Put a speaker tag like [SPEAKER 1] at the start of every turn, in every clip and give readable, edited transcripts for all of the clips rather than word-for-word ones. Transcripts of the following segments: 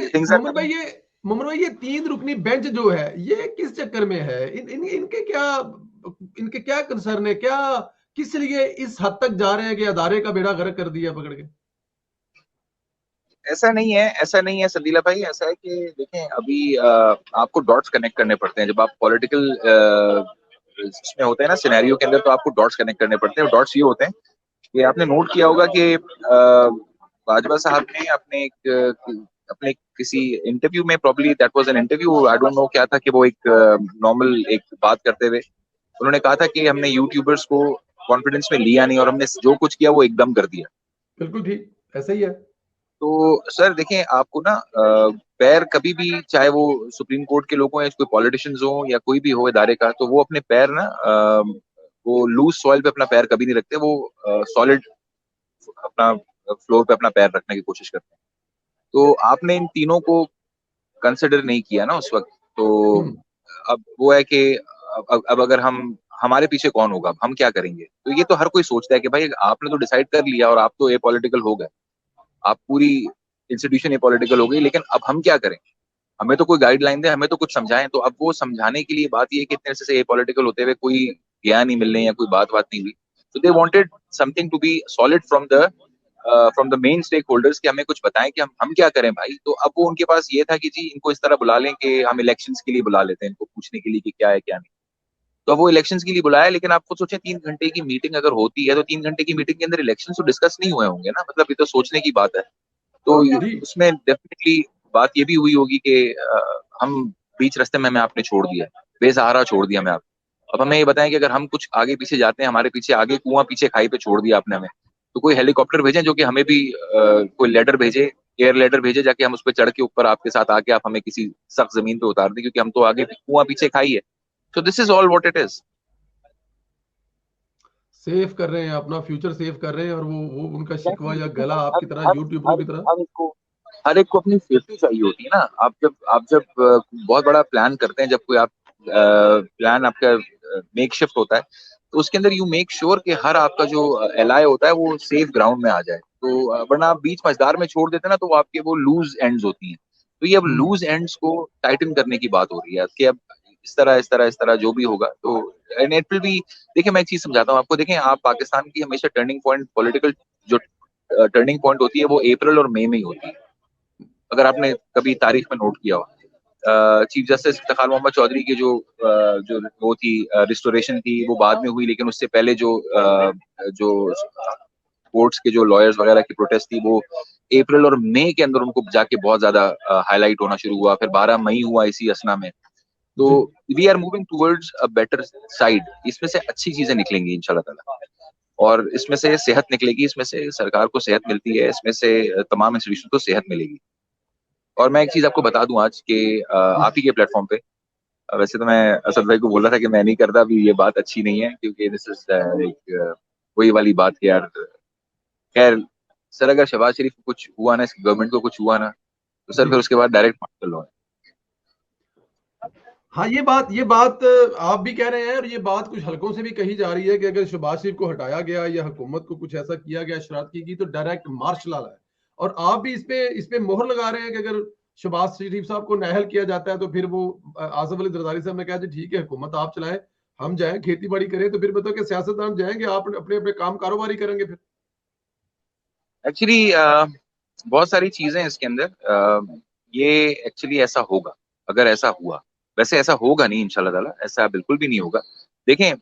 [SPEAKER 1] Things are coming.
[SPEAKER 2] Mohammad भाई ये 3 रुकनी bench जो है, ये किस चक्कर में है? इनके क्या कंसर्न है? क्या किस लिए इस हद तक जा रहे हैं कि अदारे का बेड़ा गर्क कर दिया पकड़ के?
[SPEAKER 1] ऐसा नहीं है, ऐसा नहीं है संदीला भाई। ऐसा है कि देखें अभी आपको डॉट्स कनेक्ट करने पड़ते हैं जब आप पॉलिटिकल इसमें होते हैं ना, सिनेरियो के अंदर, तो आपको डॉट्स कनेक्ट करने पड़ते हैं। डॉट्स ये होते हैं कि आपने नोट किया होगा कि बाजवा साहब ने अपने किसी इंटरव्यू में, probably that was an interview, I don't know क्या था, कि वो एक नॉर्मल एक बात करते हुए उन्होंने कहा था कि हमने यूट्यूबर्स को कॉन्फिडेंस में लिया नहीं और हमने जो कुछ किया वो एकदम कर दिया।
[SPEAKER 2] बिल्कुल ठीक, ऐसा ही है।
[SPEAKER 1] तो सर देखें, आपको ना पैर कभी भी, चाहे वो सुप्रीम कोर्ट के लोग हों या कोई पॉलिटिशियंस हो या कोई भी हो इदारे का, तो वो अपने पैर ना वो लूज सॉइल पे अपना पैर कभी नहीं रखते। वो सॉलिड अपना फ्लोर पे अपना पैर रखने की कोशिश करते हैं। तो आपने इन तीनों को कंसिडर नहीं किया ना उस वक्त। तो
[SPEAKER 2] हम्म।
[SPEAKER 1] अब वो है कि अब अगर हम, हमारे पीछे कौन होगा, हम क्या करेंगे? तो ये तो हर कोई सोचता है कि भाई आपने तो डिसाइड कर लिया और आप तो ए पॉलिटिकल हो गए, आप पूरी इंस्टीट्यूशन ए पॉलिटिकल हो गई, लेकिन अब हम क्या करें? हमें तो कोई गाइडलाइन दे, हमें तो कुछ समझाएं। तो अब वो समझाने के लिए बात ये है कि इतने से ए पॉलिटिकल होते हुए कोई गया नहीं मिलने या कोई बात नहीं हुई। तो they wanted something to be solid from the main stakeholders, कि हमें कुछ बताएं कि हम क्या करें भाई। तो अब वो उनके पास ये था कि जी इनको इस तरह बुला लें कि हम इलेक्शंस के लिए बुला लेते हैं, इनको पूछने के लिए कि क्या है क्या नहीं। तो अब वो इलेक्शंस के लिए बुलाया, लेकिन आप खुद सोचें 3 घंटे की मीटिंग अगर होती है तो 3 घंटे की मीटिंग के अंदर इलेक्शन तो डिस्कस नहीं हुए होंगे ना, मतलब ये तो सोचने की बात है। तो
[SPEAKER 2] जी।
[SPEAKER 1] उसमें डेफिनेटली बात ये भी हुई होगी कि हम बीच रास्ते में हमें आपने छोड़ दिया, बेसहारा छोड़ दिया हमें आप। अब हमें ये बताएं कि अगर हम कुछ आगे पीछे जाते हैं, हमारे पीछे आगे कुआं पीछे खाई पे छोड़ दिया आपने हमें, तो कोई हेलीकॉप्टर भेजें जो कि हमें भी कोई लेडर भेजे, एयर लेडर भेजे, जाके हम उस पर चढ़ के ऊपर आपके साथ आके आप हमें किसी सख्त जमीन पे उतार दें, क्योंकि हम तो आगे कुआं पीछे खाई है। तो this is all what it is.
[SPEAKER 2] Save कर रहे हैं, अपना फ्यूचर सेव कर रहे हैं, और वो उनका शिकवा या
[SPEAKER 1] देखिए
[SPEAKER 2] गला आपकी तरह,
[SPEAKER 1] हर
[SPEAKER 2] यूट्यूबरों
[SPEAKER 1] हर
[SPEAKER 2] की तरह।
[SPEAKER 1] हर एक को हर एक को अपनी सेफ्टी चाहिए होती है ना। आप जब बहुत बड़ा प्लान करते हैं, जब कोई आप प्लान आपका मेक शिफ्ट होता है, तो उसके अंदर यू मेक श्योर कि हर आपका जो एलआई होता है वो सेफ ग्राउंड में आ जाए। तो वरना आप बीच मझदार में छोड़ देते हैं ना, तो वो आपके वो लूज एंड्स होती हैं। तो ये अब
[SPEAKER 2] हम्म।
[SPEAKER 1] लूज एंड्स को टाइटन करने की बात हो रही है कि अब इस तरह जो भी होगा तो एंड इट विल बी। देखिए मैं एक चीज समझाता हूँ आपको। देखें आप, पाकिस्तान की हमेशा टर्निंग पॉइंट, पॉलिटिकल जो टर्निंग पॉइंट होती है वो अप्रैल और मई में ही होती है, अगर आपने कभी तारीख में नोट किया हो। चीफ जस्टिस इफ्तिखार मोहम्मद चौधरी की जो वो थी रिस्टोरेशन थी, वो बाद में हुई, लेकिन उससे पहले जो कोर्ट्स के जो लॉयर्स वगैरह की प्रोटेस्ट थी, वो अप्रैल और मई के अंदर उनको जाके बहुत ज्यादा हाईलाइट होना शुरू हुआ। फिर 12 मई हुआ इसी असना में। तो
[SPEAKER 2] जी।
[SPEAKER 1] We are moving towards a better side. इसमें से अच्छी चीजें निकलेंगी इंशाल्लाह ताला, और इसमें से सेहत निकलेगी, इसमें से सरकार को सेहत मिलती है, इसमें से तमाम इंस्टीट्यूशन को सेहत मिलेगी। और मैं एक चीज आपको बता दूं आज के आप ही के प्लेटफॉर्म पे, वैसे तो मैं असद भाई को बोल रहा था कि मैं नहीं करता, अभी ये बात अच्छी नहीं है, क्योंकि दिस इज एक वही वाली बात कि यार, खैर सर, अगर शहबाज शरीफ को कुछ हुआ ना, इसकी गवर्नमेंट को कुछ हुआ ना, तो सर
[SPEAKER 2] जी।
[SPEAKER 1] फिर उसके बाद डायरेक्ट मार्शल लॉ है।
[SPEAKER 2] हाँ, ये बात आप भी कह रहे हैं, और ये बात कुछ हलकों से भी कही जा रही है कि अगर शहबाज शरीफ को हटाया गया या हुकूमत को कुछ ऐसा किया गया, शरारत की गई, तो डायरेक्ट मार्शल लॉ है। और आप भी इस पे मोहर लगा रहे हैं कि अगर शहबाज शरीफ साहब को नाअहल किया जाता है, तो फिर वो आसफ अली जरदारी साहब ने कहा जी ठीक है, हुकूमत आप चलाएं, हम जाएं खेती बाड़ी करें। तो फिर बताओ कि सियासतदान जाएंगे, आप अपने अपने काम कारोबारी करेंगे फिर?
[SPEAKER 1] एक्चुअली बहुत सारी चीजें हैं इसके अंदर। ये एक्चुअली ऐसा होगा, अगर ऐसा हुआ। वैसे ऐसा होगा नहीं इंशाल्लाह ताला, ऐसा बिल्कुल भी नहीं होगा। देखें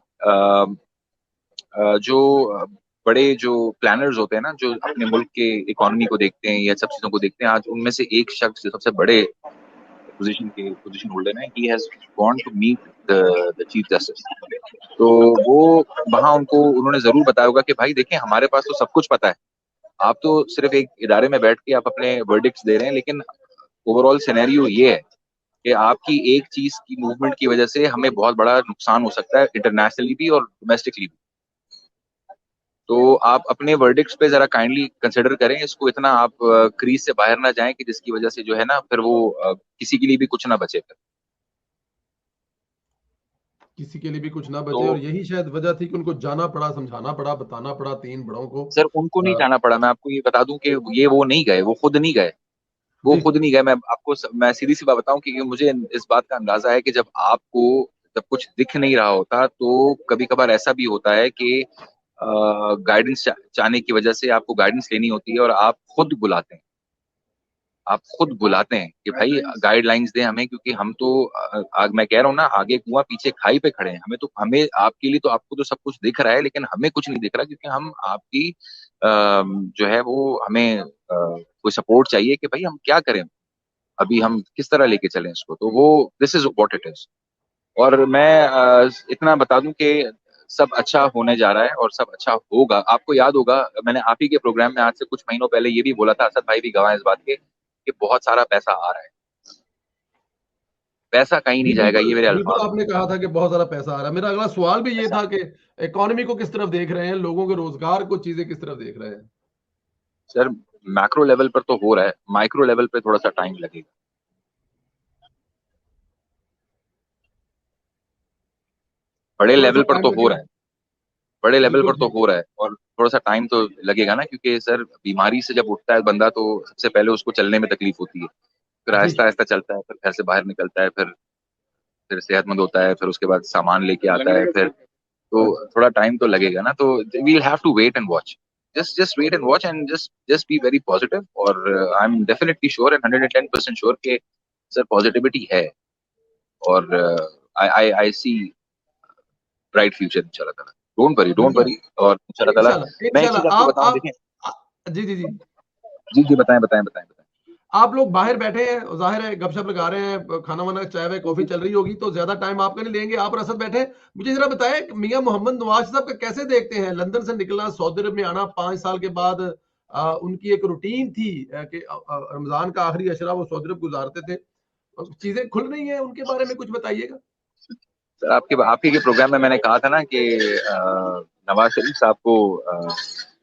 [SPEAKER 1] जो बड़े जो प्लानर्स होते हैं ना, जो अपने मुल्क के इकोनॉमी को देखते हैं या सब चीजों को देखते हैं, आज उनमें से एक शख्स जो सबसे बड़े पोजीशन होल्डर है, he has gone to meet the chief justice. तो वो वहां उनको उन्होंने जरूर बताया होगा कि भाई देखें, हमारे पास तो सब कुछ पता है, आप तो सिर्फ एक इदारे में बैठ के आप अपने वर्डिक्ट्स दे रहे हैं, लेकिन ओवरऑल सिनेरियो ये है कि आपकी एक चीज की मूवमेंट की वजह से हमें बहुत बड़ा नुकसान हो सकता है, इंटरनेशनली भी और डोमेस्टिकली भी। तो आप अपने वर्डिक्ट्स पे जरा काइंडली कंसिडर करें इसको, इतना आप क्रीज से बाहर ना जाएं कि जिसकी वजह से जो है ना, फिर वो किसी के लिए भी कुछ ना बचे फिर।
[SPEAKER 2] किसी के लिए भी कुछ ना बचे, और
[SPEAKER 1] तो
[SPEAKER 2] यही शायद वजह थी कि उनको जाना पड़ा, समझाना पड़ा, बताना पड़ा तीन बड़ों को।
[SPEAKER 1] सर उनको नहीं जाना पड़ा, मैं आपको ये बता दूं कि ये वो नहीं गए, वो खुद नहीं गए। वो खुद नहीं गए। मैं सीधी सी बात बताऊं कि मुझे इस बात का अंदाजा है कि जब कुछ दिख नहीं रहा होता तो कभी कभार ऐसा भी होता है कि गाइडेंस चाहने की वजह से आपको गाइडेंस लेनी होती है और आप खुद बुलाते हैं कि भाई गाइडलाइंस दें हमें, क्योंकि हम तो मैं कह रहा हूँ ना, आगे कुआं पीछे खाई पे खड़े हैं। हमें आपके लिए तो आपको तो सब कुछ दिख रहा है, लेकिन हमें कुछ नहीं दिख रहा, क्योंकि हम आपकी जो है वो हमें कोई सपोर्ट चाहिए कि भाई हम क्या करें, अभी हम किस तरह लेके चलें इसको। तो वो this is what it is. और मैं इतना बता दूं कि सब अच्छा होने जा रहा है और सब अच्छा होगा। आपको याद होगा, मैंने आप ही के प्रोग्राम में आज से कुछ महीनों पहले ये भी बोला था, असद भाई भी गवाह हैं इस बात के, कि बहुत सारा पैसा आ रहा है। पैसा कहीं
[SPEAKER 2] जी
[SPEAKER 1] नहीं जाएगा,
[SPEAKER 2] बिल्कुल,
[SPEAKER 1] ये मेरे
[SPEAKER 2] बिल्कुल
[SPEAKER 1] अल्फाज हैं।
[SPEAKER 2] आपने कहा था कि बहुत सारा पैसा आ रहा है। मेरा अगला सवाल भी ये
[SPEAKER 1] पैसा,
[SPEAKER 2] था कि इकोनॉमी को किस तरफ देख रहे हैं, लोगों के रोजगार को, चीजें किस तरफ देख रहे हैं?
[SPEAKER 1] सर मैक्रो लेवल पर तो हो रहा है, माइक्रो लेवल पे थोड़ा सा टाइम लगेगा। बड़े
[SPEAKER 2] थोड़ा सा
[SPEAKER 1] लेवल पर
[SPEAKER 2] टाइम
[SPEAKER 1] तो हो
[SPEAKER 2] लगेगा।
[SPEAKER 1] रहा है, बड़े लेवल
[SPEAKER 2] बिल्कुल
[SPEAKER 1] पर तो
[SPEAKER 2] जी।
[SPEAKER 1] हो रहा है, और थोड़ा सा टाइम तो लगेगा ना, क्योंकि सर बीमारी से जब उठता है बंदा तो सबसे पहले उसको चलने में तकलीफ होती है, फिर
[SPEAKER 2] जी।
[SPEAKER 1] आहिस्ता आहिस्ता चलता है, फिर घर से बाहर निकलता है, फिर सेहतमंद होता है, फिर उसके बाद सामान लेके आता है, फिर तो थोड़ा टाइम तो लगेगा ना। तो we'll have to wait and watch, just wait and watch and just be very positive. और I am definitely sure and 110% sure कि सर पॉजिटिविटी है, और आई सी ब्राइट फ्यूचर इंशाल्लाह ताला। डोंट
[SPEAKER 2] बिल्कुल।
[SPEAKER 1] वरी। और इंशाल्लाह ताला
[SPEAKER 2] इंशाल्लाह,
[SPEAKER 1] मैं एक चीज
[SPEAKER 2] इंशाल्लाह।
[SPEAKER 1] आपको
[SPEAKER 2] आप
[SPEAKER 1] बताऊं, देखिए।
[SPEAKER 2] जी, जी, जी।
[SPEAKER 1] जी जी, बताएं बताएं बताएं बताएं।
[SPEAKER 2] आप लोग बाहर बैठे हैं, ज़ाहिर है गपशप लगा रहे हैं, खाना-वाना, चाय-वाय, कॉफ़ी चल रही होगी, तो ज़्यादा टाइम आपका नहीं लेंगे। आप और असद बैठे हैं। मुझे ज़रा बताएँ कि मियाँ मोहम्मद नवाज़ साहब का कैसे देखते हैं? लंदन से निकलना, सऊदी अरब में आना 5 साल के बाद, उनकी एक रूटीन थी कि रमज़ान का आखिरी अशरा वो सऊदी अरब गुज़ारते थे। चीज़ें खुल रही हैं, उनके बारे में कुछ बताइएगा।
[SPEAKER 1] सर आप ही के प्रोग्राम में मैंने कहा था ना कि नवाज शरीफ साहब को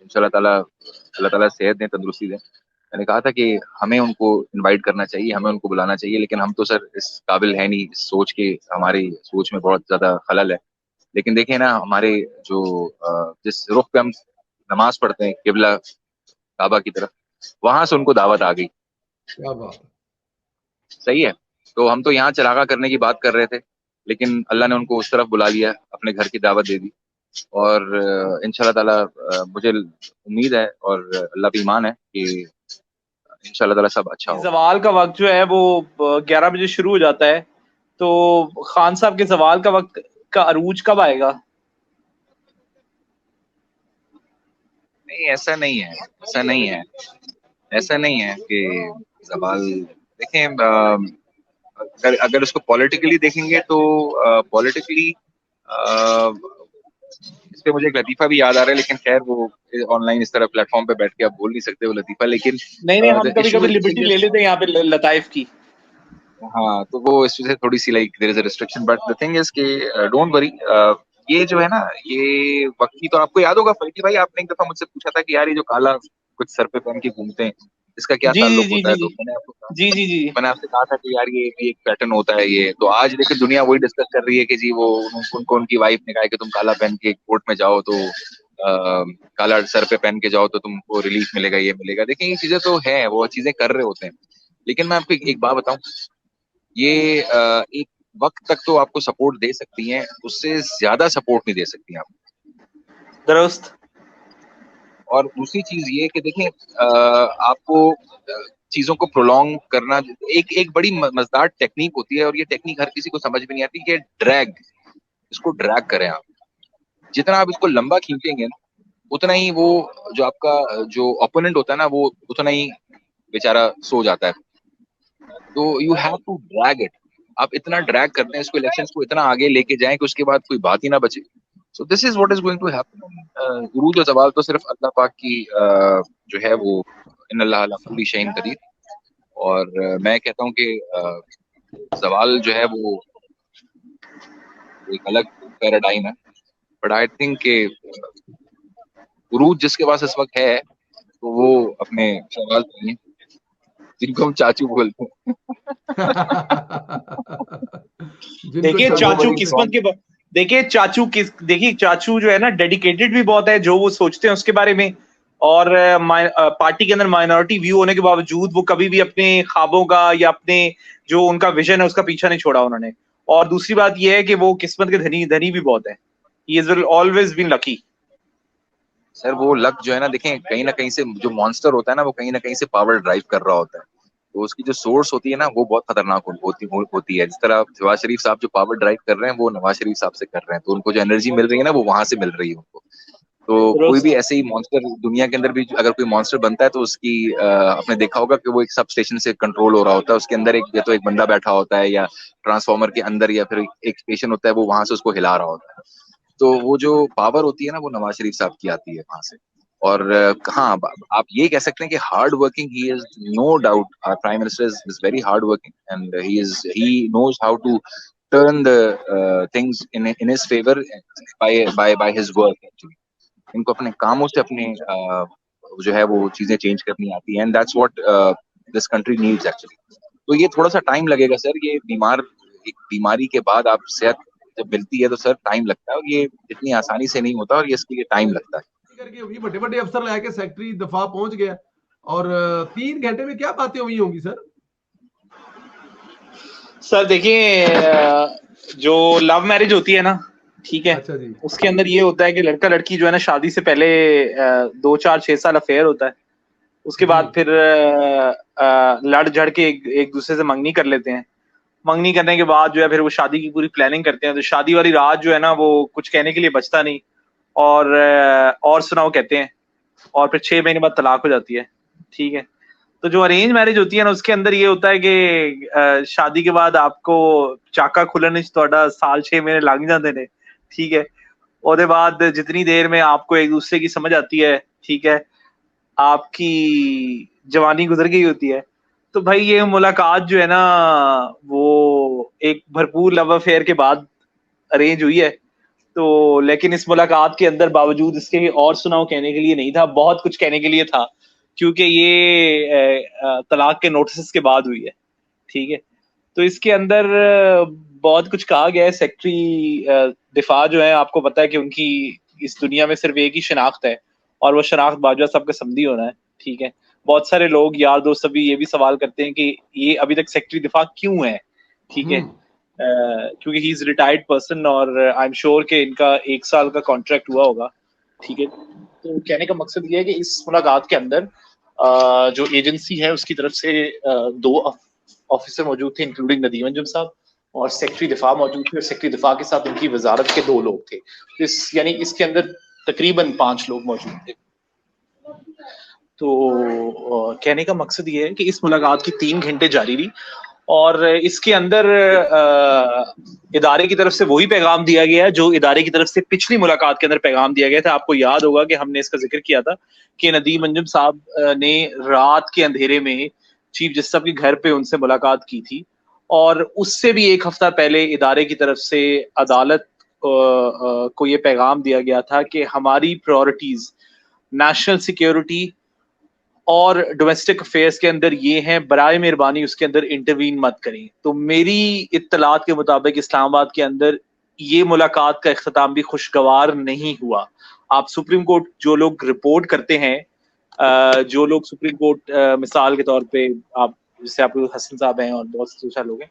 [SPEAKER 1] इंशाल्लाह ताला अल्लाह ताला सेहत दें, तंदुरुस्ती दें। मैंने कहा था कि हमें उनको इनवाइट करना चाहिए, हमें उनको बुलाना चाहिए, लेकिन हम तो सर इस काबिल है नहीं, इस सोच के, हमारी सोच में बहुत ज्यादा खलल है। लेकिन देखिए ना, हमारे जो जिस रुख पे हम नमाज पढ़ते हैं, किबला काबा की तरफ, वहां से उनको दावत आ गई।
[SPEAKER 2] क्या बात है!
[SPEAKER 1] सही है। तो हम तो यहाँ चरागा करने की बात कर रहे थे, लेकिन अल्लाह ने उनको उस तरफ बुला लिया, अपने घर की दावत दे दी। और इंशाल्लाह ताला मुझे उम्मीद है और अल्लाह पे ईमान है कि इंशाल्लाह ताला सब अच्छा होगा।
[SPEAKER 3] जवाल का वक्त जो है वो 11 बजे शुरू हो जाता है, तो खान साहब के जवाल का वक्त का अरूज कब आएगा?
[SPEAKER 1] नहीं, ऐसा नहीं है, ऐसा नहीं है, ऐसा नहीं है कि जवाल। देखें, अगर अगर उसको पॉलिटिकली देखेंगे तो पॉलिटिकली इस पे मुझे एक लतीफा भी याद आ रहा है, लेकिन खैर वो ऑनलाइन इस तरह प्लेटफॉर्म पे बैठ के आप बोल नहीं सकते वो लतीफा, लेकिन
[SPEAKER 3] नहीं नहीं, हम
[SPEAKER 1] द
[SPEAKER 3] कभी
[SPEAKER 1] इशू
[SPEAKER 3] कभी
[SPEAKER 1] इज द थिंग
[SPEAKER 3] लिबर्टी ले
[SPEAKER 1] इज,
[SPEAKER 3] लेते हैं यहाँ पे लताइफ की।
[SPEAKER 1] हाँ, तो वो इस वजह से थोड़ी सी like there is a restriction, but the thing is कि डोंट वरी। ये जो है ना, ये वक्त की तो आपको याद होगा फरीदी भाई, आपने एक दफा मुझसे पूछा था कि यार ये जो काला कुछ सर पे पहन के घूमते हैं, इसका क्या
[SPEAKER 3] जी जी
[SPEAKER 1] ताल्लुक
[SPEAKER 3] जी
[SPEAKER 1] होता
[SPEAKER 3] जी
[SPEAKER 1] है,
[SPEAKER 3] जी
[SPEAKER 1] तो मैंने आपको कहा,
[SPEAKER 3] जी जी जी।
[SPEAKER 1] मैंने आपसे कहा था कि यार ये भी एक पैटर्न होता है। ये तो आज देखिए दुनिया वही डिस्कस कर रही है कि जी वो उनको उनकी वाइफ ने कहा है कि तुम काला पहन के कोर्ट में जाओ तो काला सर पे पहन के जाओ तो तुमको रिलीफ मिलेगा, ये मिलेगा। देखिए ये चीजें तो है, वो चीजें कर रहे होते हैं, लेकिन मैं आपको एक बात बताऊं, ये एक वक्त तक तो आपको सपोर्ट दे सकती हैं, उससे ज्यादा सपोर्ट नहीं दे सकती आप।
[SPEAKER 3] दुरुस्त।
[SPEAKER 1] और दूसरी चीज ये कि देखें, आपको चीजों को प्रोलॉन्ग करना एक एक बड़ी मजेदार टेक्निक होती है, और ये टेक्निक हर किसी को समझ में नहीं आती कि ड्रैग, इसको ड्रैग करें आप। जितना आप इसको लंबा खींचेंगे ना, उतना ही वो जो आपका जो ओपोनेंट होता है ना, वो उतना ही बेचारा सो जाता है। तो you have to drag it. आप इतना ड्रैग करते हैं इसको, इलेक्शंस को इतना आगे लेके जाएं कि उसके बाद कोई बात ही ना बचे। So this is what is going to happen. उरूज और ज़वाल तो सिर्फ अल्लाह पाक की जो है वो, इन अल्लाह अला कुल्ली शैइन कदीर। और मैं कहता हूँ कि ज़वाल जो है वो एक अलग पैराडाइम है, बट आई थिंक कि उरूज जिसके पास इस वक्त है, तो वो अपने सवाल नहीं है, जिनको हम चाचू बोलते हैं।
[SPEAKER 2] जिनको
[SPEAKER 3] देखिए
[SPEAKER 1] तो वो
[SPEAKER 3] चाचू
[SPEAKER 2] चाचा
[SPEAKER 1] बड़ी
[SPEAKER 2] बोलते
[SPEAKER 3] किस्मत
[SPEAKER 1] स्ट्रॉन्ग।
[SPEAKER 3] के देखिए चाचू जो है ना डेडिकेटेड भी बहुत है, जो वो सोचते हैं उसके बारे में, और पार्टी के अंदर माइनॉरिटी व्यू होने के बावजूद वो कभी भी अपने ख्वाबों का या अपने जो उनका विजन है उसका पीछा नहीं छोड़ा उन्होंने। और दूसरी बात ये है कि वो किस्मत के धनी भी बहुत है। He is always been lucky.
[SPEAKER 1] Sir वो लक जो है ना, देखें कहीं ना कहीं से जो मॉन्स्टर होता है ना, वो कहीं ना कहीं से पावर ड्राइव कर रहा होता है, तो उसकी जो सोर्स होती है ना वो बहुत खतरनाक होती है। जिस तरह नवाज शरीफ साहब जो पावर ड्राइव कर रहे हैं वो नवाज शरीफ साहब से कर रहे हैं, तो उनको जो एनर्जी मिल रही है ना वो वहां से मिल रही है उनको। तो कोई भी ऐसे ही मॉन्स्टर दुनिया के अंदर भी अगर कोई मॉन्स्टर बनता है तो उसकी आपने देखा होगा कि वो एक सब स्टेशन से कंट्रोल हो रहा होता है, उसके अंदर एक या तो एक बंदा बैठा होता है या ट्रांसफॉर्मर के अंदर, या फिर एक स्टेशन होता है वो वहां से उसको हिला रहा होता है। तो वो जो पावर होती है ना वो नवाज शरीफ साहब की आती है वहां से। और हाँ, आप ये कह सकते हैं कि hard working he is, no doubt our prime minister is very hard working and he knows how to turn the things in his favour by his work actually. इनको अपने कामों से अपने जो है वो चीजें चेंज करनी आती है, and that's what this country needs actually. तो ये थोड़ा सा टाइम लगेगा सर, ये एक बीमारी के बाद आप सेहत जब मिलती है तो सर टाइम लगता है, और ये इतनी आसानी से नहीं होता, और ये इसके लिए टाइम लगता है।
[SPEAKER 2] करके हुई बड़े बड़े अफसर लाके सेक्रेटरी दफा पहुंच गया, और 3 घंटे में क्या बातें हुई होंगी सर?
[SPEAKER 3] सर देखिए, जो लव मैरिज होती है ना, ठीक है,
[SPEAKER 2] अच्छा जी।
[SPEAKER 3] उसके अंदर ये होता है कि लड़का लड़की जो है ना शादी से पहले 2 4 6 साल अफेयर होता है। उसके बाद फिर लड़ झड़ के एक दूसरे से मंगनी कर लेते हैं। मंगनी करने के बाद जो है फिर वो शादी की पूरी प्लानिंग करते हैं। तो शादी वाली रात जो है ना वो कुछ कहने के लिए बचता नहीं, और सुनाओ कहते हैं, और फिर 6 महीने बाद तलाक हो जाती है। ठीक है। तो जो अरेंज मैरिज होती है ना उसके अंदर ये होता है कि शादी के बाद आपको चाका खुलने थोड़ा साल 6 महीने लग जाते हैं। ठीक है। और बाद जितनी देर में आपको एक दूसरे की समझ आती है, ठीक है, आपकी जवानी गुजर गई होती है। तो भाई ये मुलाकात जो है ना वो एक भरपूर लव अफेयर के बाद अरेंज हुई है। तो लेकिन इस मुलाकात के अंदर बावजूद इसके और सुनाओ कहने के लिए नहीं था, बहुत कुछ कहने के लिए था, क्योंकि ये तलाक के नोटिस के बाद हुई है। ठीक है। तो इसके अंदर बहुत कुछ कहा गया है। सेक्रेटरी दिफा जो है, आपको पता है कि उनकी इस दुनिया में सिर्फ एक ही शनाख्त है, और वो शनाख्त बाजवा साहब का समधी होना है। ठीक है। बहुत सारे लोग यार दोस्त सभी ये भी सवाल करते हैं कि ये अभी तक सेक्रेटरी दिफा क्यों है। ठीक है। क्योंकि ही इज रिटायर्ड पर्सन, और आई एम श्योर कि इनका 1 साल का कॉन्ट्रैक्ट हुआ होगा। ठीक है। तो कहने का मकसद ये है कि इस मुलाकात के अंदर जो एजेंसी है उसकी तरफ से 2 ऑफिसर मौजूद थे, इंक्लूडिंग नदीम अंजुम साहब, और सेक्रेटरी दिफा मौजूद थे, और सेक्रेटरी दिफा के साथ उनकी वजारत के 2 लोग थे। यानी इसके अंदर तकरीबन 5 लोग मौजूद थे। तो कहने का मकसद ये है कि इस मुलाकात की 3 घंटे जारी रही, और इसके अंदर इदारे की तरफ से वही पैगाम दिया गया जो इदारे की तरफ से पिछली मुलाकात के अंदर पैगाम दिया गया था। आपको याद होगा कि हमने इसका जिक्र किया था कि नदीम अंजुम साहब ने रात के अंधेरे में चीफ जस्टिस साहब के घर पे उनसे मुलाकात की थी, और उससे भी 1 हफ्ता पहले इदारे की तरफ से अदालत को ये पैगाम दिया गया था कि हमारी प्रायोरिटीज नेशनल सिक्योरिटी और डोमेस्टिक अफेयर्स के अंदर ये हैं, बराए मेहरबानी उसके अंदर इंटरवीन मत करें। तो मेरी इत्तलात के मुताबिक इस्लामाबाद के अंदर ये मुलाकात का इख्तिताम भी खुशगवार नहीं हुआ। आप सुप्रीम कोर्ट जो लोग रिपोर्ट करते हैं, जो लोग सुप्रीम कोर्ट मिसाल के तौर पे आप जैसे आप हसन साहब हैं और बहुत से लोग हैं,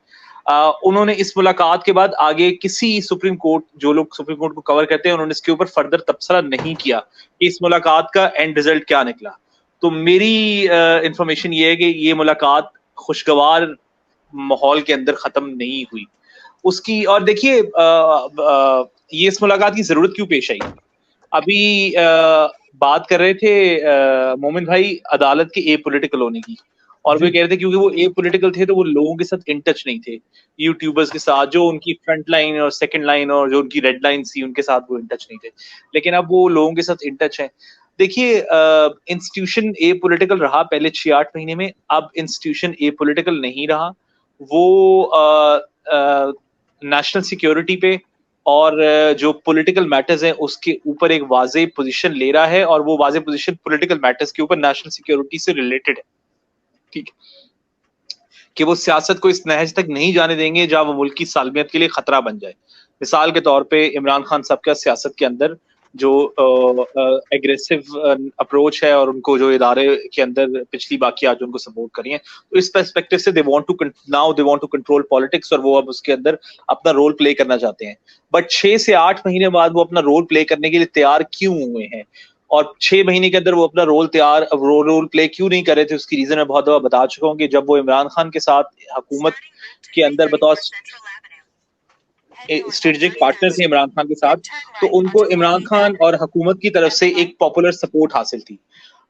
[SPEAKER 3] उन्होंने इस मुलाकात के बाद आगे किसी सुप्रीम कोर्ट जो लोग सुप्रीम कोर्ट को कवर करते हैं उन्होंने इसके ऊपर फर्दर तबसरा नहीं किया कि इस मुलाकात का एंड रिजल्ट क्या निकला। तो मेरी इंफॉर्मेशन ये है कि ये मुलाकात खुशगवार माहौल के अंदर खत्म नहीं हुई उसकी। और देखिए ये इस मुलाकात की जरूरत क्यों पेश आई। अभी बात कर रहे थे मोमिन भाई अदालत के ए पॉलिटिकल होने की, और वो कह रहे थे क्योंकि वो ए पॉलिटिकल थे तो वो लोगों के साथ इन टच नहीं थे, यूट्यूबर्स के साथ जो उनकी फ्रंट लाइन और सेकंड लाइन और जो उनकी रेड लाइन थी उनके साथ वो इन टच नहीं थे। लेकिन अब वो लोगों के साथ इन टच है। देखिए इंस्टीट्यूशन ए पॉलिटिकल रहा पहले 6-8 महीने में, अब इंस्टीट्यूशन ए पॉलिटिकल नहीं रहा। वो नेशनल सिक्योरिटी पे और जो पॉलिटिकल मैटर्स हैं उसके ऊपर एक वाज़ेह पोजीशन ले रहा है, और वो वाज़ेह पोजीशन पॉलिटिकल मैटर्स के ऊपर नेशनल सिक्योरिटी से रिलेटेड है। ठीक है। कि वो सियासत को इस नहज तक नहीं जाने देंगे जहां वो मुल्क की सालमियत के लिए खतरा बन जाए। मिसाल के तौर पे इमरान खान साहब का सियासत के अंदर जो एग्रेसिव अप्रोच है और उनको जो इदारे के अंदर पिछली बाकी आज उनको सपोर्ट करी है, तो इस पर्सपेक्टिव से they want to control politics और वो अब उसके अंदर अपना रोल प्ले करना चाहते हैं। बट 6 से 8 महीने बाद वो अपना रोल प्ले करने के लिए तैयार क्यों हुए हैं, और 6 महीने के अंदर वो अपना रोल प्ले क्यों नहीं कर रहे थे, उसकी रीजन मैं बहुत दफा बता चुका हूँ कि जब वो इमरान खान के साथ हुकूमत के अंदर बतौर स्ट्रेटेजिक पार्टनर थे इमरान खान के साथ, तो उनको इमरान खान और हुकूमत की तरफ से एक पॉपुलर सपोर्ट हासिल थी।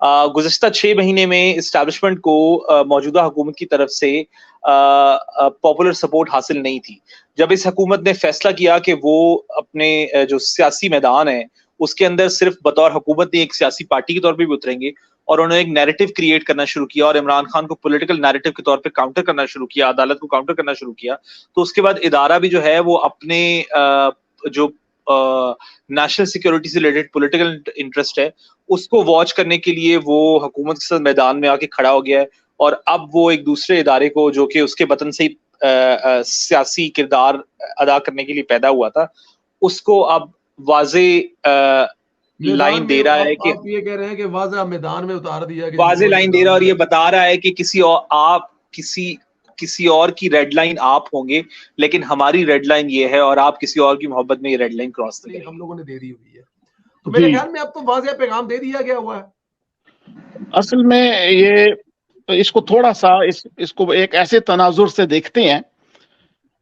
[SPEAKER 3] गुज़िश्ता 6 महीने में इस्टेब्लिशमेंट को मौजूदा हुकूमत की तरफ से पॉपुलर सपोर्ट हासिल नहीं थी। जब इस हुकूमत ने फैसला किया कि वो अपने जो सियासी मैदान है उसके अंदर सिर्फ बतौर हुकूमत नहीं एक सियासी पार्टी के तौर पे भी उतरेंगे, और उन्होंने एक नैरेटिव क्रिएट करना शुरू किया और इमरान खान को पॉलिटिकल नैरेटिव के तौर पे काउंटर करना शुरू किया, अदालत को काउंटर करना शुरू किया, तो उसके बाद इदारा भी जो है वो अपने जो नेशनल सिक्योरिटी से रिलेटेड पॉलिटिकल इंटरेस्ट है उसको वॉच करने के लिए वो हुकूमत के साथ मैदान में आके खड़ा हो गया है, और अब वो एक दूसरे इदारे को जो कि उसके वतन से ही सियासी किरदार अदा करने के लिए पैदा हुआ था, उसको अब वाजे लाइन दे रहा है कि
[SPEAKER 2] आप ये कह रहे हैं कि वाज़ेह मैदान में उतार दिया,
[SPEAKER 3] वाजे लाइन दे रहा है और ये बता रहा है कि किसी और की रेड लाइन आप होंगे, लेकिन हमारी रेड लाइन ये है और आप किसी और की मोहब्बत में ये रेड लाइन क्रॉस नहीं,
[SPEAKER 2] हम लोगों ने दे दी हुई है। तो मेरे ख्याल में अब तो वाज़ेह पैगाम दे दिया गया हुआ है।
[SPEAKER 4] असल में ये इसको थोड़ा सा इसको एक ऐसे तनाजुर से देखते हैं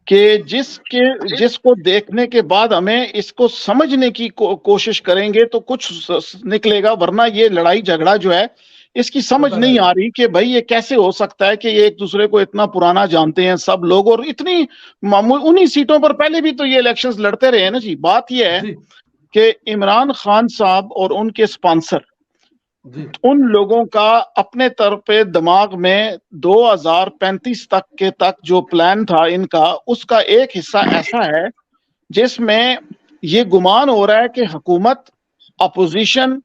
[SPEAKER 4] कि जिसको देखने के बाद हमें इसको समझने की कोशिश करेंगे तो कुछ निकलेगा, वरना ये लड़ाई झगड़ा जो है इसकी समझ नहीं आ रही कि भाई ये कैसे हो सकता है कि ये एक दूसरे को इतना पुराना जानते हैं सब लोग, और इतनी उन्हीं सीटों पर पहले भी तो ये इलेक्शंस लड़ते रहे हैं ना जी। बात ये है कि इमरान खान साहब और उनके स्पॉन्सर उन लोगों का अपने तरफ पे दिमाग में 2035 तक जो प्लान था इनका, उसका एक हिस्सा ऐसा है जिसमें ये गुमान हो रहा है कि हुकूमत, अपोजिशन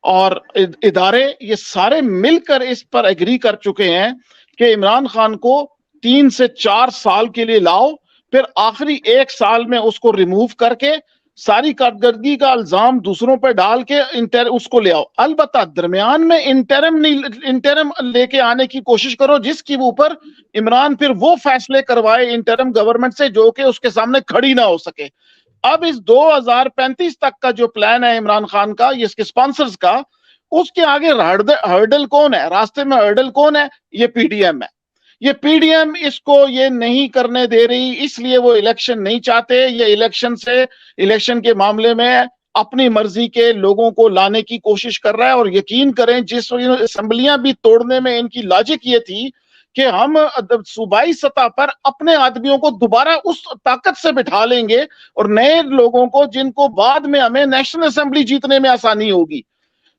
[SPEAKER 4] और इदारे ये सारे मिलकर इस पर एग्री कर चुके हैं कि इमरान खान को 3 से 4 साल के लिए लाओ, फिर आखिरी 1 साल में उसको रिमूव करके सारी कारकर्दगी का इल्जाम दूसरों पर डाल के उसको ले आओ। अलबत्ता दरमियान में इंटरम लेके आने की कोशिश करो जिसकी ऊपर इमरान फिर वो फैसले करवाए इंटरम गवर्नमेंट से जो कि उसके सामने खड़ी ना हो सके। अब इस 2035 तक का जो प्लान है इमरान खान का, इसके स्पॉन्सर्स का, उसके आगे हर्डल कौन है, रास्ते में हर्डल कौन है? ये पीडीएम है। ये पीडीएम इसको ये नहीं करने दे रही, इसलिए वो इलेक्शन नहीं चाहते। ये इलेक्शन के मामले में अपनी मर्जी के लोगों को लाने की कोशिश कर रहा है, और यकीन करें जिस असेंबलियां भी तोड़ने में इनकी लॉजिक ये थी कि हम सूबाई सतह पर अपने आदमियों को दोबारा उस ताकत से बिठा लेंगे और नए लोगों को जिनको बाद में हमें नेशनल असेंबली जीतने में आसानी होगी।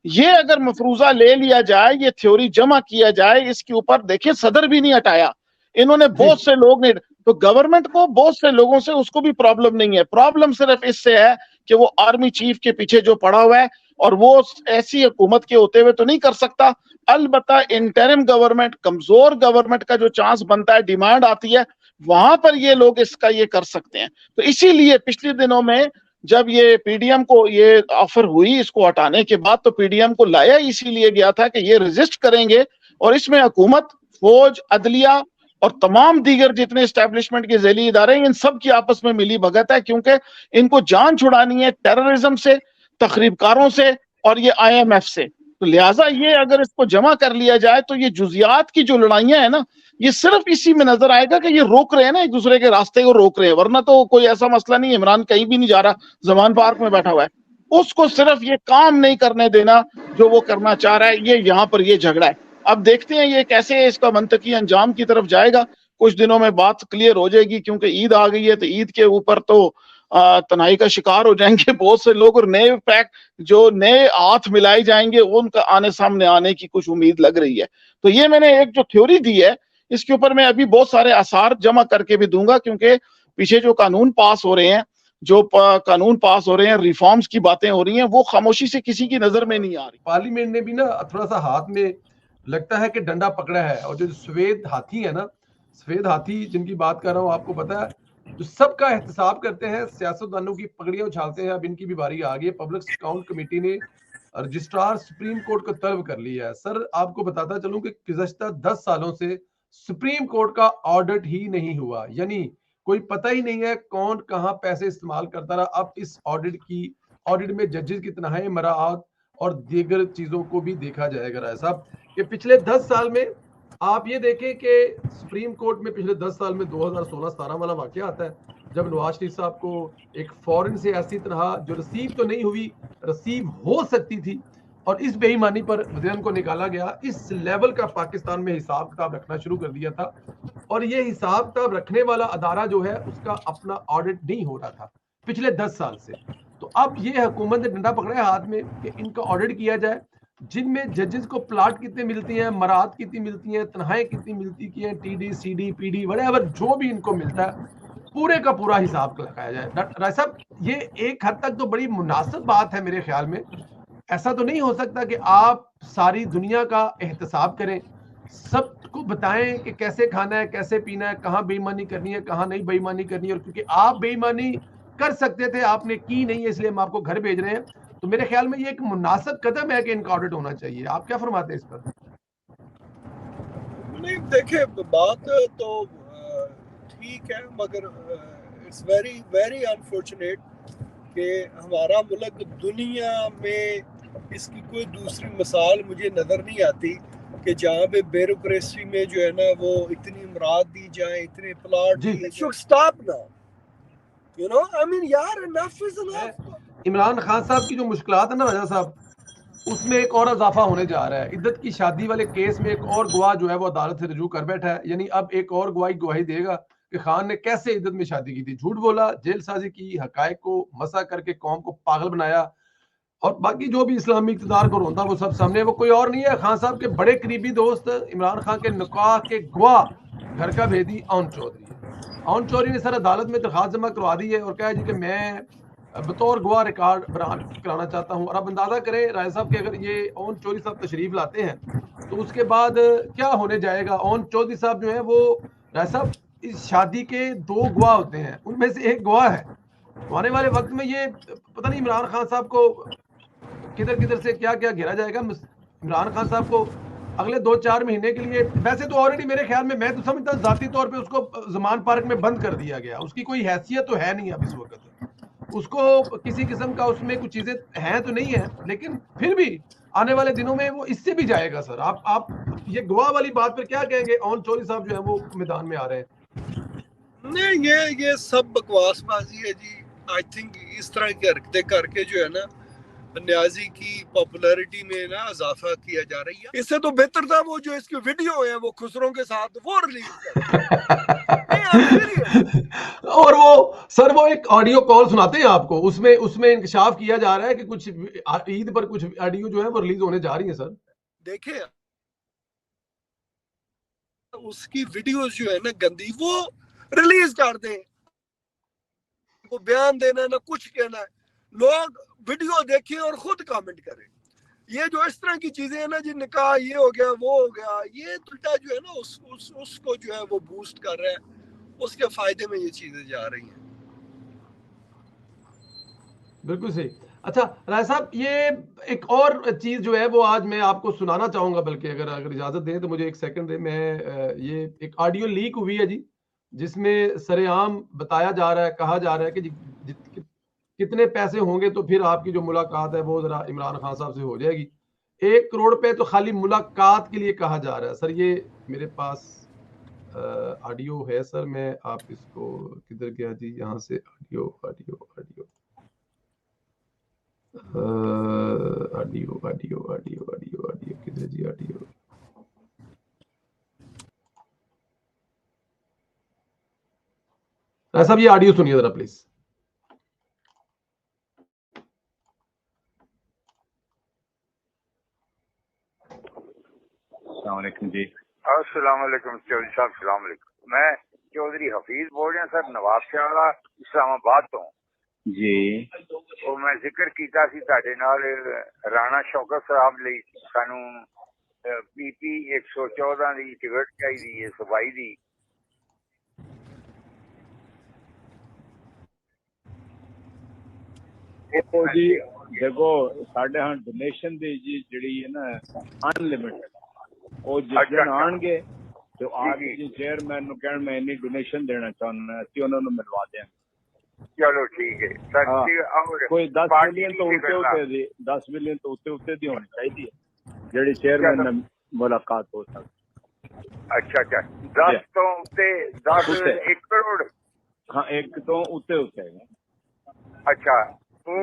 [SPEAKER 4] ये अगर मफरूजा ले लिया जाए, ये थ्योरी जमा किया जाए, इसके ऊपर देखिए सदर भी नहीं हटाया इन्होंने, बहुत से लोग ने, तो गवर्नमेंट को बहुत से लोगों से उसको भी प्रॉब्लम नहीं है। प्रॉब्लम सिर्फ इससे है कि वो आर्मी चीफ के पीछे जो पड़ा हुआ है, और वो ऐसी हुकूमत के होते हुए तो नहीं कर सकता। अलबत्ता इंटरिम गवर्नमेंट, कमजोर गवर्नमेंट का जो चांस बनता है, डिमांड आती है, वहां पर ये लोग इसका ये कर सकते हैं। तो इसीलिए पिछले दिनों में जब ये पीडीएम को ये ऑफर हुई इसको हटाने के बाद, तो पीडीएम को लाया इसीलिए गया था कि ये रेजिस्ट करेंगे, और इसमें हुकूमत, फौज, अदलिया और तमाम दीगर जितने एस्टेब्लिशमेंट के ज़ैली इदारे हैं, इन सब की आपस में मिली भगत है, क्योंकि इनको जान छुड़ानी है टेररिज्म से, तखरीबकारों से और ये IMF से। तो लिहाजा ये अगर इसको जमा कर लिया जाए तो ये जुजियात की जो लड़ाइयां है ना, ये सिर्फ इसी में नजर आएगा कि ये रोक रहे हैं ना, एक दूसरे के रास्ते को रोक रहे हैं, वरना तो कोई ऐसा मसला नहीं। इमरान कहीं भी नहीं जा रहा, जमान पार्क में बैठा हुआ है, उसको सिर्फ ये काम नहीं करने देना जो वो करना चाह रहा है। ये यहाँ पर ये झगड़ा है। अब देखते हैं ये कैसे इसका मंतकी अंजाम की तरफ जाएगा। कुछ दिनों में बात क्लियर हो जाएगी, क्योंकि ईद आ गई है, तो ईद के ऊपर तो तनाई का शिकार हो जाएंगे बहुत से लोग, और नए पैक जो नए हाथ मिलाए जाएंगे उनका आने सामने आने की कुछ उम्मीद लग रही है। तो ये मैंने एक जो थ्योरी दी है, इसके ऊपर मैं अभी बहुत सारे आसार जमा करके भी दूंगा, क्योंकि पीछे जो कानून पास हो रहे हैं, रिफॉर्म्स की बातें हो रही हैं, वो खामोशी से किसी की नजर में नहीं आ रही।
[SPEAKER 2] पार्लियामेंट ने भी ना थोड़ा सा हाथ में लगता है कि डंडा पकड़ा है, और जो सफेद हाथी है ना, सफेद हाथी जिनकी बात कर रहा हूँ, आपको पता है जो सबका एहतसाब करते हैं, सियासतदानों की पगड़ियां उछालते हैं। अब इनकी भी बारी आ गई है। पब्लिक अकाउंट कमेटी ने रजिस्ट्रार सुप्रीम कोर्ट को तलब कर लिया है। सर आपको बताता चलूं कि गुज़श्ता 10 सालों से सुप्रीम कोर्ट का ऑडिट ही नहीं हुआ, यानी कोई पता ही नहीं है कौन कहां पैसे इस्तेमाल करता रहा। अब इस ऑडिट में जजेस की तनहाई, मराआत और दीगर चीजों को भी देखा जाएगा। राय साहब कि पिछले 10 साल में आप ये देखें कि सुप्रीम कोर्ट में पिछले 10 साल में 2016-17 वाला वाकया आता है, जब नवाज शरीफ साहब को एक फॉरेन से ऐसी तरह जो रिसीव तो नहीं हुई, रिसीव हो सकती थी, और इस बेईमानी पर वज़ीर को निकाला गया। इस लेवल का पाकिस्तान में हिसाब किताब रखना शुरू कर दिया था, और ये हिसाब किताब रखने वाला अदारा जो है उसका अपना ऑडिट नहीं हो रहा था पिछले 10 साल से। तो अब ये हुकूमत ने डंडा पकड़ा है हाथ में कि इनका ऑडिट किया जाए, जिनमें जजेस को प्लाट कितने मिलती हैं, मराहत कितनी मिलती हैं, तनख्वाहें कितनी मिलती हैं, टीडी सीडी पीडी वगैरह जो भी इनको मिलता है, पूरे का पूरा हिसाब लगाया जाए। डॉक्टर साहब ये एक हद तक तो बड़ी मुनासिब बात है मेरे ख्याल में। ऐसा तो नहीं हो सकता कि आप सारी दुनिया का एहतसाब करें, सबको बताएं कि कैसे खाना है, कैसे पीना है, कहाँ बेईमानी करनी है, कहाँ नहीं बेईमानी करनी है। और क्योंकि आप बेईमानी कर सकते थे, आपने की नहीं है, इसलिए हम आपको घर भेज रहे हैं। तो मेरे ख्याल में ये एक मुनासिब कदम है कि इनका ऑडिट होना चाहिए। आप क्या फरमाते हैं इस पर?
[SPEAKER 5] नहीं देखिए, बात तो ठीक है, मगर इट्स वेरी वेरी अनफॉर्चुनेट कि हमारा मुल्क दुनिया में इसकी कोई दूसरी मिसाल मुझे नज़र नहीं आती कि जहाँ पे ब्यूरोक्रेसी में जो है ना वो इतनी इमरात दी जाए, इतने प्लाट दिए, should stop now, you know, I mean यार, enough is enough.
[SPEAKER 2] Imran Khan साहब की जो मुश्किलात है ना राजा साहब, उसमें एक और इजाफा होने जा रहा है। इद्दत की शादी वाले केस में एक और गवाह जो है वो अदालत से रजू कर बैठा है, यानी अब एक और गवाही देगा कि खान ने कैसे इद्दत में शादी की थी, झूठ बोला, जेल साजी की, हकायक को मसा करके कौम को पागल बनाया, और बाकी जो भी इस्लामी इक़्तिदार को रोंदा वो सब सामने। वो कोई और नहीं है, खान साहब के बड़े करीबी दोस्त, इमरान खान के निकाह के गवाह, घर का भेदी अवन चौधरी है। अवन चौधरी ने सर अदालत में दरखास्त जमा करवा दी है और कहा जी कि मैं बतौर गवाह रिकॉर्ड कराना चाहता हूं। और आप अंदाजा करें राय साहब कि अगर ये अवन चौधरी साहब तशरीफ लाते हैं तो उसके बाद क्या होने जाएगा। अवन चौधरी साहब जो है वो राय साहब इस शादी के 2 गवाह होते हैं, उनमें से एक गवाह है। तो आने वाले वक्त में ये पता नहीं इमरान खान साहब को किधर किधर से क्या क्या घेरा जाएगा। इमरान खान साहब को अगले 2-4 महीने के लिए, वैसे तो ऑलरेडी मेरे ख्याल में, मैं तो समझता हूँ जाती तौर पे उसको जमान पार्क में बंद कर दिया गया, उसकी कोई हैसियत तो है नहीं अब इस वक्त, उसको किसी किस्म का उसमें कुछ चीजें हैं तो नहीं है, लेकिन फिर भी आने वाले दिनों में वो इससे भी जाएगा। सर आप ये गवाह वाली बात पर क्या कहेंगे? अवन चौधरी साहब जो है वो मैदान में आ रहे हैं।
[SPEAKER 5] नहीं, ये सब बकवासबाजी है जी। आई थिंक इस तरह की हरकतें करके जो है ना न्याजी की पॉपुलैरिटी में ना इजाफा किया जा रही है। इससे तो बेहतर था वो जो इसकी वीडियो है वो खुसरों के साथ वो रिलीज
[SPEAKER 2] और वो सर वो एक ऑडियो कॉल सुनाते हैं आपको, उसमें इंकशाफ किया जा रहा है कि कुछ ईद पर कुछ ऑडियो जो है वो रिलीज होने जा रही है। सर
[SPEAKER 5] देखिए उसकी वीडियोस जो है ना गंदी वो रिलीज कर दें, को बयान देना ना कुछ कहना है, लोग वीडियो देखें और खुद कमेंट करें। ये जो इस तरह की चीजें है ना जी, निकाह ये हो गया वो हो गया, ये उल्टा जो है ना उसको जो है वो बूस्ट कर रहा है, उसके फायदे में ये चीजें जा रही हैं।
[SPEAKER 2] बिल्कुल सही। अच्छा राय साहब, ये एक और चीज जो है वो आज मैं आपको सुनाना चाहूंगा, बल्कि अगर इजाजत दें तो मुझे 1 सेकंड दें। मैं ये एक ऑडियो लीक हुई है जी, जिसमें सरेआम बताया जा रहा है, कहा जा रहा है कि कितने पैसे होंगे तो फिर आपकी जो मुलाकात है वो जरा इमरान खान साहब से हो जाएगी। 1 करोड़ रुपए तो खाली मुलाकात के लिए कहा जा रहा है। सर ये मेरे पास ऑडियो है सर, मैं आप इसको, किधर गया जी, यहाँ से audio audio audio audio audio audio audio audio किधर जी ऑडियो। साहब ये ऑडियो सुनिए जरा प्लीज।
[SPEAKER 6] अस्सलाम वालेकुम जी। अस्सलाम वालेकुम चौधरी साहब, सलाम वालेकुम। मैं चौधरी हफीज बोल रहा सर, नवाब शाह इस्लामाबाद तो जी। और मैं जिक्र किया सी ਤੁਹਾਡੇ ਨਾਲ ਰਾਣਾ ਸ਼ੌਕਤ ਸਾਹਿਬ ਲਈ ਸਾਨੂੰ PP 114 ਦੀ ਟਿਕਟ ਚਾਹੀਦੀ ਹੈ ਸਵਾਈ ਦੀ।
[SPEAKER 7] देखो जी, देखो साढ़े हाँ डोनेशन दी जी जिहड़ी है ना अनलिमिटेड वो जिस दिन आएंगे तो आके जी चेयरमैन नु कहण मैं इन्नी डोनेशन देना चाहना असीं उन्हां नूं मिलवा देंगे।
[SPEAKER 6] चलो ठीक है सर। और
[SPEAKER 7] कोई 10 मिलियन तो उत्ते दी 10 मिलियन तो उत्ते दी होनी चाहिए जिहड़ी चेयरमैन नाल मुलाकात हो सकती।
[SPEAKER 6] अच्छा अच्छा 10 तो उत्ते 10 1 करोड़।
[SPEAKER 7] हाँ 1 तो उत्ते
[SPEAKER 6] अच्छा वो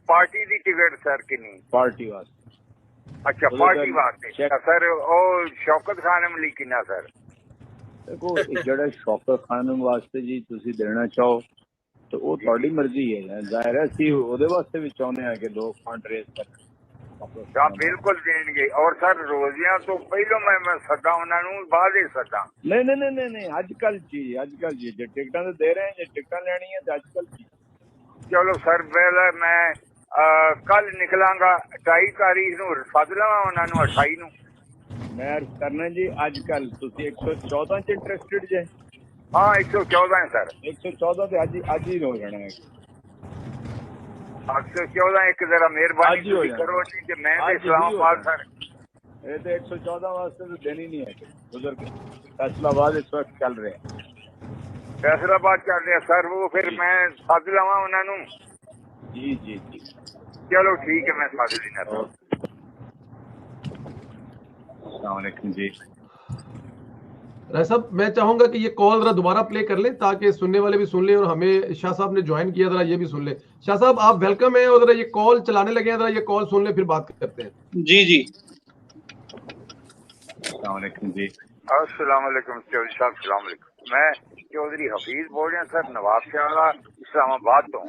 [SPEAKER 6] पार्टी दी टिकट सर किन्नी
[SPEAKER 7] पार्टी वास्ते।
[SPEAKER 6] अच्छा पार्टी वास्ते सर ओ शौकत खान अमली किन्ना सर।
[SPEAKER 7] देखो जेड़ा शौकत खान वास्ते जी तुसी देना चाहो तो वो थोड़ी मर्जी है जाहिर है ਅਸੀਂ ਉਹਦੇ ਵਾਸਤੇ ਵੀ ਚਾਹੁੰਦੇ ਆ ਕਿ ਲੋਕ ਫੰਡ ਰੇਜ਼ ਕਰਨ।
[SPEAKER 6] हाँ बिल्कुल देंगे और सर रोजियां तो पहले मैं सदा उन्होंने बाद ही सदा
[SPEAKER 7] नहीं आजकल जी जे टिकटां तो दे रहे हैं जे टिकटां लेनी है तो आजकल जी।
[SPEAKER 6] चलो सर पहले मैं कल निकलांगा 28 तारीख नूं सद लवां उन्होंने 28 नूं
[SPEAKER 7] मैं करना जी अजकल तुसी 114 च इंटरेस्टेड जे।
[SPEAKER 6] हाँ 114 है सर
[SPEAKER 7] 114 ते आज ही हो जाना है
[SPEAKER 6] 114 एक जरा मेहरबानी करो नहीं कि मैं इस्लामाबाद सर
[SPEAKER 7] ये तो 114 वास्ते तो देनी नहीं है उधर फैसलाबाद इस वक्त चल रहे हैं
[SPEAKER 6] फैसलाबाद चल रहे हैं सर वो फिर मैं सद लवां उन्होंने
[SPEAKER 7] जी
[SPEAKER 6] चलो ठीक है मैं सद लेना सर।
[SPEAKER 7] अस्सलाम वालेकुम जी।
[SPEAKER 2] राय साहब मैं चाहूंगा कि ये कॉल जरा दोबारा प्ले कर लें ताकि सुनने वाले भी सुन ले और हमें शाह साहब ने ज्वाइन किया जरा ये भी सुन ले। शाह साहब आप वेलकम है और जरा ये कॉल चलाने लगे हैं जरा ये कॉल सुन ले फिर बात करते हैं।
[SPEAKER 3] जी
[SPEAKER 7] अस्सलाम वालेकुम जी।
[SPEAKER 6] अस्सलाम वालेकुम चौधरी साहब। सलाम वालेकुम। मैं चौधरी हफीज बोल रहा सर नवाब शाह इस्लामाबाद तो